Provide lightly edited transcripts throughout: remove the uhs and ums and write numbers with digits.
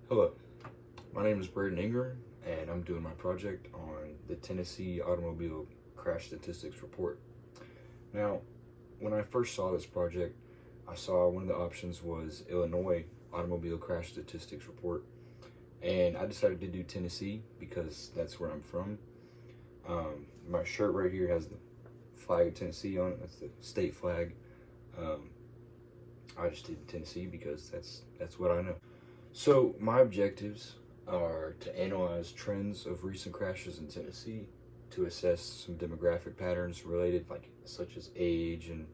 Hello, my name is Braden Ingram, and I'm doing my project on the Tennessee Automobile Crash Statistics Report. Now, when I first saw this project, I saw one of the options was Illinois Automobile Crash Statistics Report, and I decided to do Tennessee because that's where I'm from. My shirt right here has the flag of Tennessee on it. That's the state flag. I just did Tennessee because that's what I know. So my objectives are to analyze trends of recent crashes in Tennessee, to assess some demographic patterns related, such as age and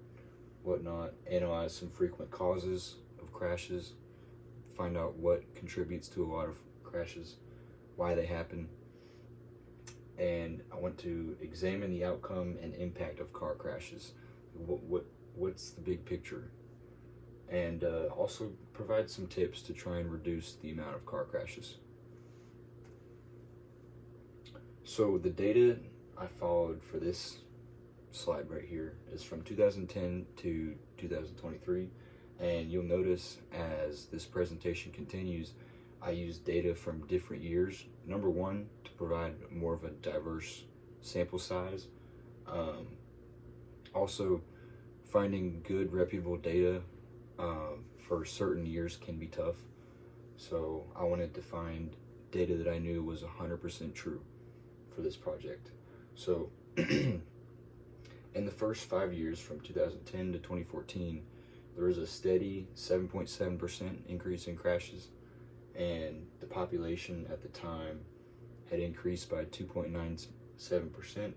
whatnot, analyze some frequent causes of crashes, find out what contributes to a lot of crashes, why they happen, and I want to examine the outcome and impact of car crashes. What's the big picture? And also provide some tips to try and reduce the amount of car crashes. So the data I followed for this slide right here is from 2010 to 2023, and you'll notice as this presentation continues, I use data from different years. Number one, to provide more of a diverse sample size. Also, finding good reputable data for certain years can be tough. So I wanted to find data that I knew was 100% true for this project. So in the first 5 years from 2010 to 2014, there was a steady 7.7% increase in crashes, and the population at the time had increased by 2.97%,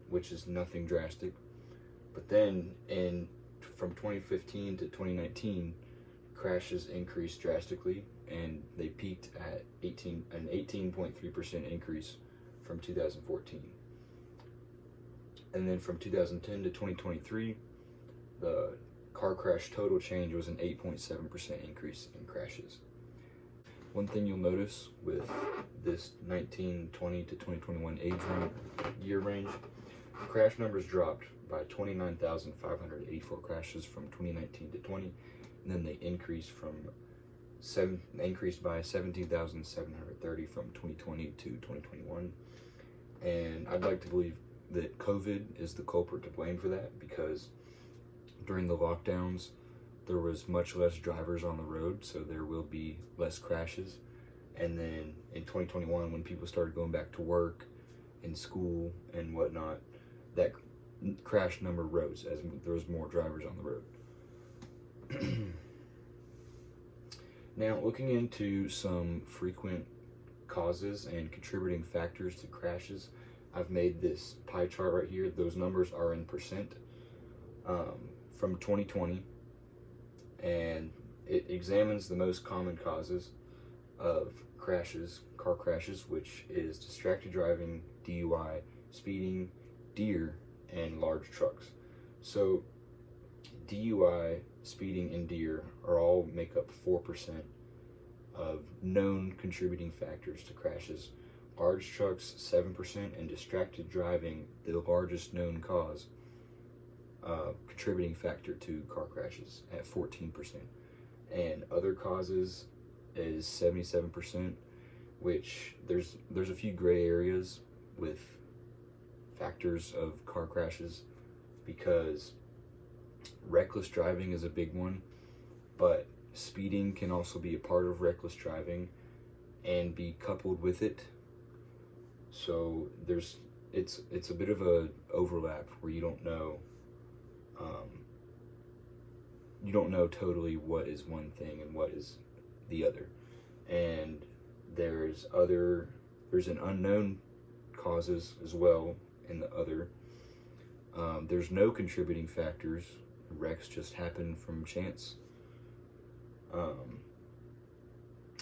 which is nothing drastic. But then from 2015 to 2019, crashes increased drastically, and they peaked at an 18.3% increase from 2014. And then from 2010 to 2023, the car crash total change was an 8.7% increase in crashes. One thing you'll notice with this 1920 to 2021 year range, crash numbers dropped by 29,584 crashes from 2019 to 20, and then they increased by 17,730 from 2020 to 2021. And I'd like to believe that COVID is the culprit to blame for that, because during the lockdowns there was much less drivers on the road, so there will be less crashes. And then in 2021, when people started going back to work and school and whatnot, that crash number rose as there was more drivers on the road. Now, looking into some frequent causes and contributing factors to crashes, I've made this pie chart right here. Those numbers are in percent from 2020, and it examines the most common causes of crashes, car crashes, which is distracted driving, DUI, speeding, deer, and large trucks. So DUI, speeding, and deer all make up 4% of known contributing factors to crashes. Large trucks 7%, and distracted driving, the largest known cause, contributing factor to car crashes at 14%. And other causes is 77%, which there's a few gray areas with factors of car crashes, because reckless driving is a big one, but speeding can also be a part of reckless driving and be coupled with it. So it's a bit of a overlap where you don't know totally what is one thing and what is the other. And there's an unknown causes as well in the other. There's no contributing factors. Wrecks just happen from chance,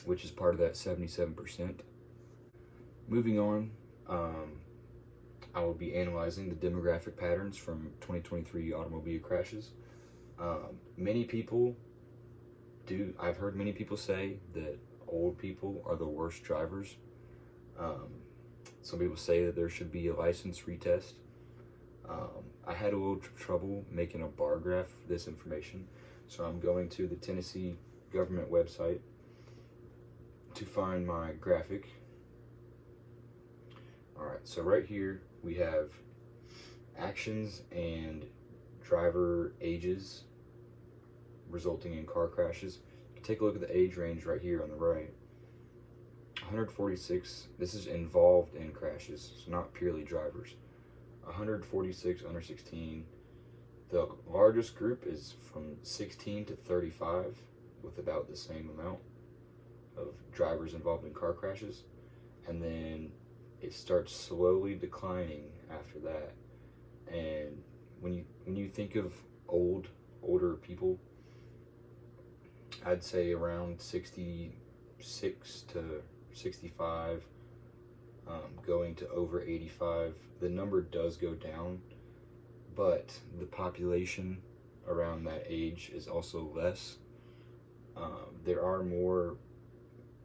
which is part of that 77%. Moving on, I will be analyzing the demographic patterns from 2023 automobile crashes. I've heard many people say that old people are the worst drivers. Some people say that there should be a license retest. I had a little trouble making a bar graph for this information, so I'm going to the Tennessee government website to find my graphic. Alright, so right here we have actions and driver ages resulting in car crashes. You can take a look at the age range right here on the right. 146, this is involved in crashes, so not purely drivers. 146 under 16. The largest group is from 16 to 35, with about the same amount of drivers involved in car crashes. And then it starts slowly declining after that. And when you think of older people, I'd say around 66 to 65, going to over 85. The number does go down, but the population around that age is also less. There are more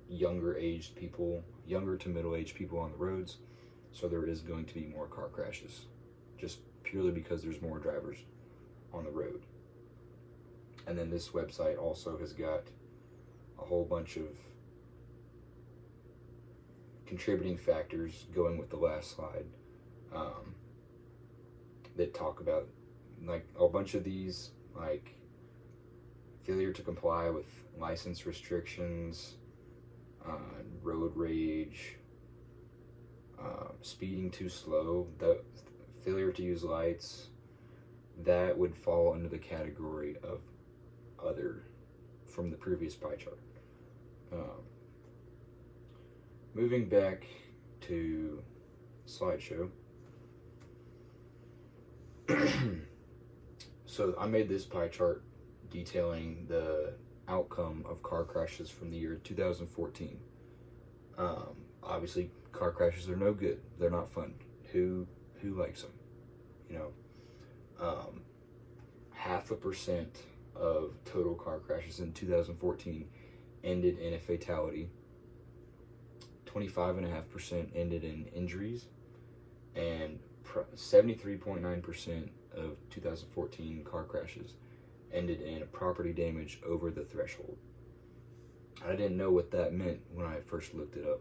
younger to middle-aged people on the roads, so there is going to be more car crashes, just purely because there's more drivers on the road. And then this website also has got a whole bunch of contributing factors, going with the last slide, that talk about like a bunch of these, like failure to comply with license restrictions, road rage, speeding too slow, the failure to use lights. That would fall under the category of other from the previous pie chart. Moving back to slideshow. So I made this pie chart detailing the outcome of car crashes from the year 2014. Obviously, car crashes are no good. They're not fun. Who likes them? You know, 0.5% of total car crashes in 2014 ended in a fatality. 25.5% ended in injuries, and 73.9% of 2014 car crashes ended in property damage over the threshold. I didn't know what that meant when I first looked it up,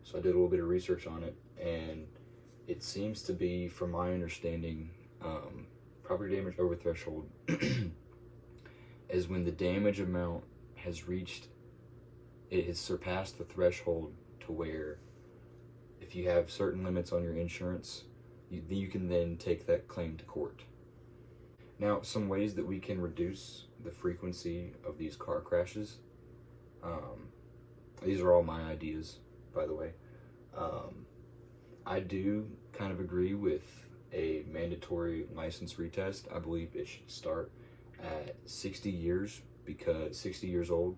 so I did a little bit of research on it, and it seems to be, from my understanding, property damage over threshold is when the damage amount has surpassed the threshold to where if you have certain limits on your insurance, you can then take that claim to court. Now, some ways that we can reduce the frequency of these car crashes. These are all my ideas, by the way. I do kind of agree with a mandatory license retest. I believe it should start at 60 years old,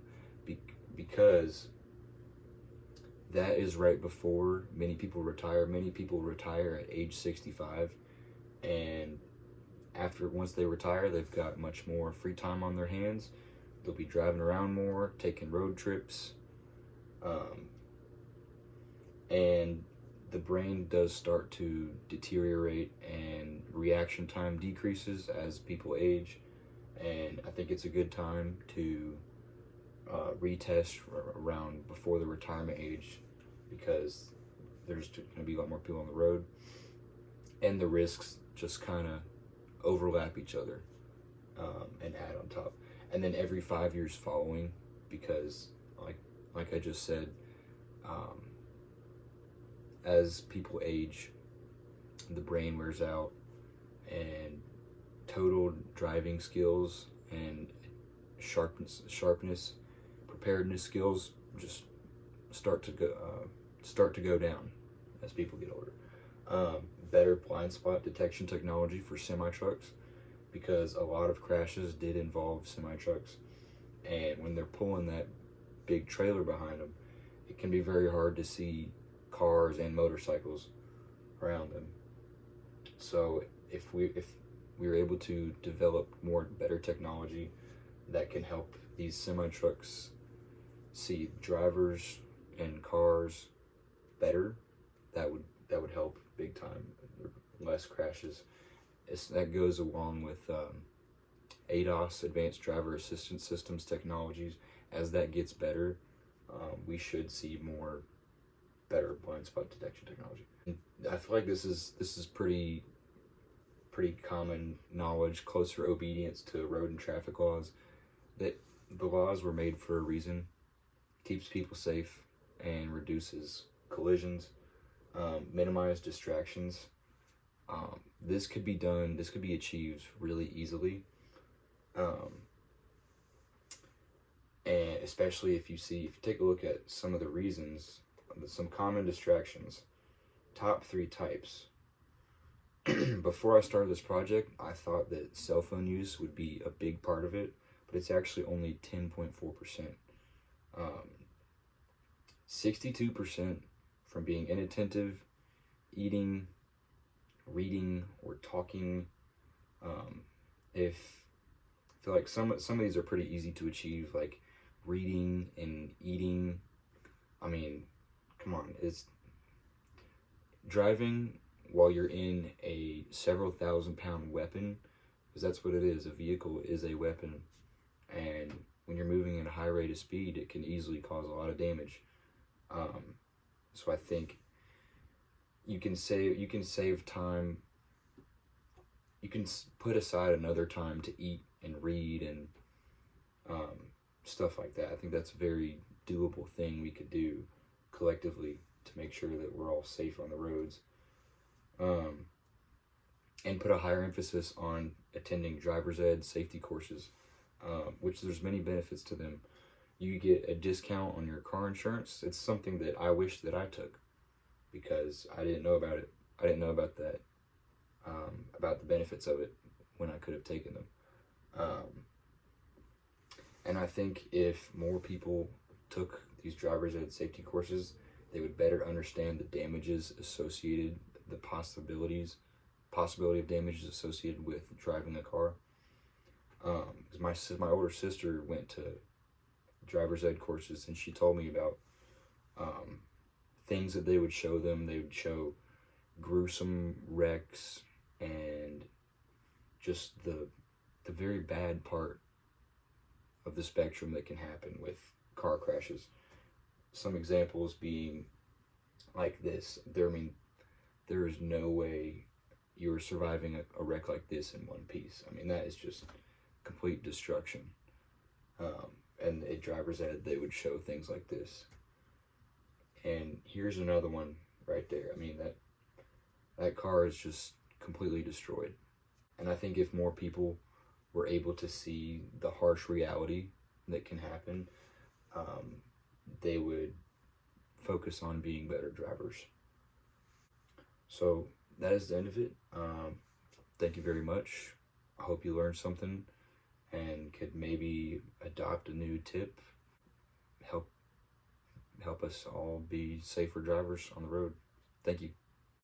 because that is right before many people retire. Many people retire at age 65, and once they retire, they've got much more free time on their hands. They'll be driving around more, taking road trips, and the brain does start to deteriorate and reaction time decreases as people age. And I think it's a good time to retest around before the retirement age, because there's going to be a lot more people on the road, and the risks just kind of overlap each other, and add on top. And then every 5 years following, because like I just said, as people age, the brain wears out, and total driving skills and sharpness, preparedness skills just start to go down as people get older. Better blind spot detection technology for semi-trucks, because a lot of crashes did involve semi-trucks, and when they're pulling that big trailer behind them, it can be very hard to see cars and motorcycles around them. So if we were able to develop better technology that can help these semi-trucks see drivers and cars better, that would help big time. Less crashes. That goes along with ADAS, Advanced Driver Assistance Systems technologies. As that gets better, we should see more better blind spot detection technology. And I feel like this is pretty common knowledge, closer obedience to road and traffic laws, that the laws were made for a reason, keeps people safe and reduces collisions, minimize distractions. This could be achieved really easily. And especially if you take a look at some of the reasons, some common distractions, top 3 types. Before I started this project, I thought that cell phone use would be a big part of it, but it's actually only 10.4%. 62% from being inattentive, eating, reading, or talking. If I feel like some of these are pretty easy to achieve, like reading and eating. I mean, come on, it's driving while you're in a several thousand-pound weapon, because that's what it is. A vehicle is a weapon, and when you're moving at a high rate of speed, it can easily cause a lot of damage. So I think you can save time. You can put aside another time to eat and read and stuff like that. I think that's a very doable thing we could do collectively to make sure that we're all safe on the roads. And put a higher emphasis on attending driver's ed safety courses, which there's many benefits to them. You get a discount on your car insurance. It's something that I wish that I took, because I didn't know about it. I didn't know about that, about the benefits of it when I could have taken them. And I think if more people took these driver's ed safety courses, they would better understand the damages associated, the possibility of damages associated with driving a car. Because my older sister went to driver's ed courses, and she told me about things that they would show them. They would show gruesome wrecks and just the very bad part of the spectrum that can happen with car crashes. Some examples being like this. There is no way you're surviving a wreck like this in one piece. I mean, that is just complete destruction. And at driver's ed, they would show things like this. And here's another one right there. I mean, that car is just completely destroyed. And I think if more people were able to see the harsh reality that can happen, they would focus on being better drivers. So that is the end of it. Thank you very much. I hope you learned something and could maybe adopt a new tip, help us all be safer drivers on the road. Thank you.